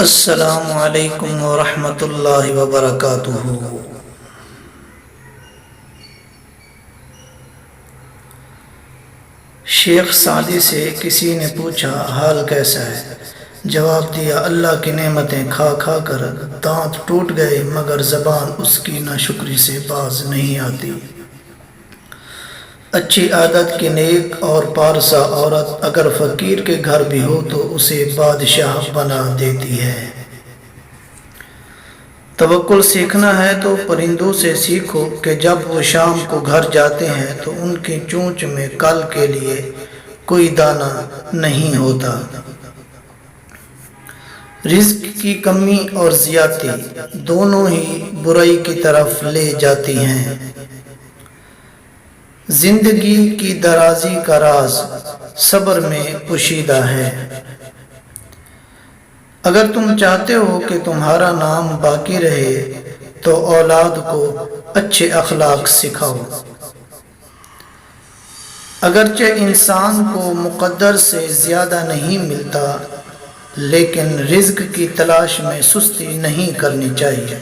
السلام علیکم ورحمۃ اللہ وبرکاتہ۔ شیخ سعدی سے کسی نے پوچھا حال کیسا ہے؟ جواب دیا اللہ کی نعمتیں کھا کھا کر دانت ٹوٹ گئے مگر زبان اس کی ناشکری سے باز نہیں آتی۔ اچھی عادت کی نیک اور پارسا عورت اگر فقیر کے گھر بھی ہو تو اسے بادشاہ بنا دیتی ہے۔ توکل سیکھنا ہے تو پرندوں سے سیکھو کہ جب وہ شام کو گھر جاتے ہیں تو ان کی چونچ میں کل کے لیے کوئی دانہ نہیں ہوتا۔ رزق کی کمی اور زیادتی دونوں ہی برائی کی طرف لے جاتی ہیں۔ زندگی کی درازی کا راز صبر میں پوشیدہ ہے۔ اگر تم چاہتے ہو کہ تمہارا نام باقی رہے تو اولاد کو اچھے اخلاق سکھاؤ۔ اگرچہ انسان کو مقدر سے زیادہ نہیں ملتا لیکن رزق کی تلاش میں سستی نہیں کرنی چاہیے۔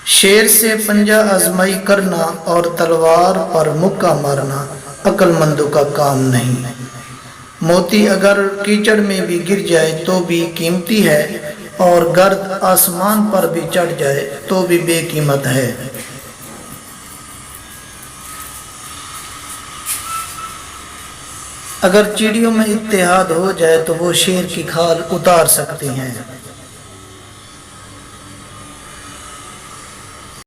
شیر سے پنجہ آزمائی کرنا اور تلوار پر مکہ مارنا عقل مندوں کا کام نہیں۔ موتی اگر کیچڑ میں بھی گر جائے تو بھی قیمتی ہے اور گرد آسمان پر بھی چڑھ جائے تو بھی بے قیمت ہے۔ اگر چڑیوں میں اتحاد ہو جائے تو وہ شیر کی کھال اتار سکتی ہیں۔